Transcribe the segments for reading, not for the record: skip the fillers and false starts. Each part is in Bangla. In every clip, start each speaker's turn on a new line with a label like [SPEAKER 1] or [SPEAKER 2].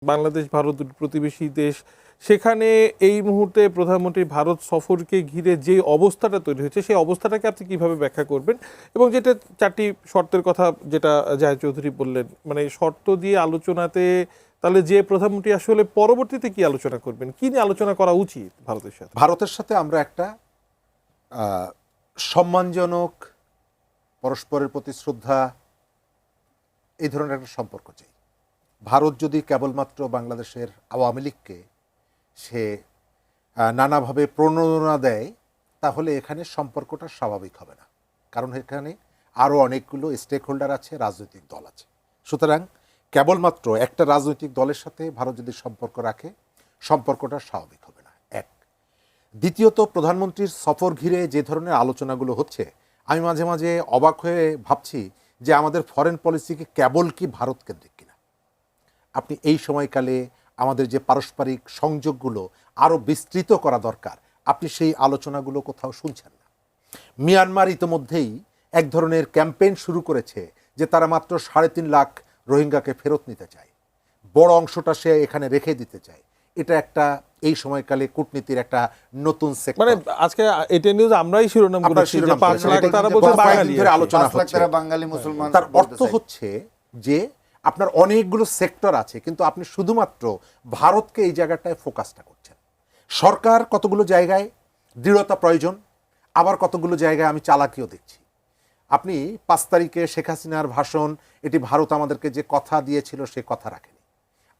[SPEAKER 1] বাংলাদেশ ভারত দুটি প্রতিবেশী দেশ, সেখানে এই মুহূর্তে প্রধানমন্ত্রী ভারত সফরকে ঘিরে যে অবস্থাটা তৈরি হয়েছে সেই অবস্থাটাকে আপনি কিভাবে ব্যাখ্যা করবেন? এবং যেটা চারটি শর্তের কথা যেটা জাহিদ চৌধুরী বললেন, মানে শর্ত দিয়ে আলোচনাতে তাহলে যে প্রধানমন্ত্রী আসলে পরবর্তীতে কি আলোচনা করবেন, কি নিয়ে আলোচনা করা উচিত ভারতের সাথে?
[SPEAKER 2] ভারতের সাথে আমরা একটা সম্মানজনক, পরস্পরের প্রতি শ্রদ্ধা, এই ধরনের একটা সম্পর্ক চাই। ভারত যদি কেবলমাত্র বাংলাদেশের আওয়ামী লীগকে সে নানাভাবে প্রণোদনা দেয়, তাহলে এখানে সম্পর্কটা স্বাভাবিক হবে না। কারণ এখানে আরও অনেকগুলো স্টেক হোল্ডার আছে, রাজনৈতিক দল আছে। সুতরাং কেবলমাত্র একটা রাজনৈতিক দলের সাথে ভারত যদি সম্পর্ক রাখে, সম্পর্কটা স্বাভাবিক হবে না। এক। দ্বিতীয়ত, প্রধানমন্ত্রীর সফর ঘিরে যে ধরনের আলোচনাগুলো হচ্ছে, আমি মাঝে মাঝে অবাক হয়ে ভাবছি যে আমাদের ফরেন পলিসি কি কেবল কি ভারত কেন্দ্রিক কিনা। আপনি এই সময়কালে আমাদের যে পারস্পরিক সংযোগগুলো আরও বিস্তৃত করা দরকার, আপনি সেই আলোচনাগুলো কোথাও শুনছেন না। মিয়ানমার ইতিমধ্যেই এক ধরনের ক্যাম্পেইন শুরু করেছে যে তারা মাত্র 3.5 লাখ রোহিঙ্গাকে ফেরত নিতে চায়, বড় অংশটা সে এখানে রেখে দিতে চায়। এটা একটা এই সময়কালে কূটনীতির একটা নতুন সেক্টর।
[SPEAKER 1] মানে আজকে এটা নিউজ আমরাই শিরোনাম করেছি যে 5 লাখ তারা বলছে বাঙালি,
[SPEAKER 2] ধরে আলোচনা হচ্ছে
[SPEAKER 3] বাঙালি মুসলমান।
[SPEAKER 2] তার অর্থ হচ্ছে যে আপনার অনেকগুলো সেক্টর আছে, কিন্তু আপনি শুধুমাত্র ভারতকে এই জায়গাটায় ফোকাসটা করছেন। সরকার কতগুলো জায়গায় দৃঢ়তা প্রয়োজন, আবার কতগুলো জায়গায় আমি চালাকিও দেখছি। আপনি 5 তারিখে শেখ হাসিনার ভাষণ, এটি ভারত আমাদেরকে যে কথা দিয়েছিল সে কথা রাখেনি।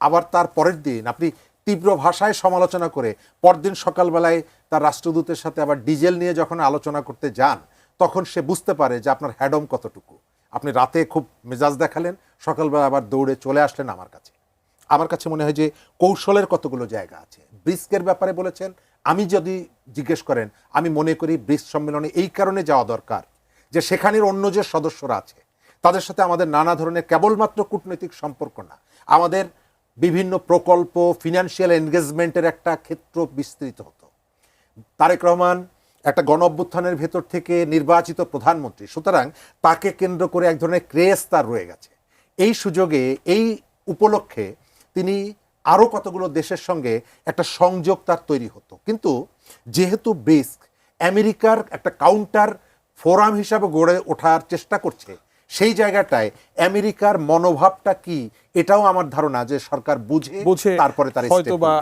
[SPEAKER 2] আবার তার পরের দিন আপনি তীব্র ভাষায় সমালোচনা করে পরদিন সকালবেলায় তার রাষ্ট্রদূতের সাথে আবার ডিজেল নিয়ে যখন আলোচনা করতে যান, তখন সে বুঝতে পারে যে আপনার হ্যাডম কতটুকু। আপনি রাতে খুব মেজাজ দেখালেন, সকালবেলা আবার দৌড়ে চলে আসলেন আমার কাছে মনে হয় যে কৌশলের কতগুলো জায়গা আছে। ব্রিক্সের ব্যাপারে বলেছেন, আমি যদি জিজ্ঞেস করেন, আমি মনে করি ব্রিক্স সম্মেলনে এই কারণে যাওয়া দরকার যে সেখানের অন্য যে সদস্যরা আছে তাদের সাথে আমাদের নানা ধরনের কেবলমাত্র কূটনৈতিক সম্পর্ক না, আমাদের বিভিন্ন প্রকল্প, ফিনান্সিয়াল এনগেজমেন্টের একটা ক্ষেত্র বিস্তৃত হতো। তারেক রহমান একটা গণ অভ্যুত্থানের ভেতর থেকে নির্বাচিত প্রধানমন্ত্রী, সুতরাং তাকে কেন্দ্র করে এক ধরনের ক্রেজ তার রয়ে গেছে। এই সুযোগে, এই উপলক্ষে তিনি আরও কতগুলো দেশের সঙ্গে একটা সংযোগ তার তৈরি হতো। কিন্তু যেহেতু ব্রিক্স আমেরিকার একটা কাউন্টার ফোরাম হিসাবে গড়ে ওঠার চেষ্টা করছে, সেই জায়গাটায় আমেরিকার মনোভাবটা কি, এটাও আমার ধারণা যে সরকার বুঝে তারপরে তার
[SPEAKER 1] হয়তো বা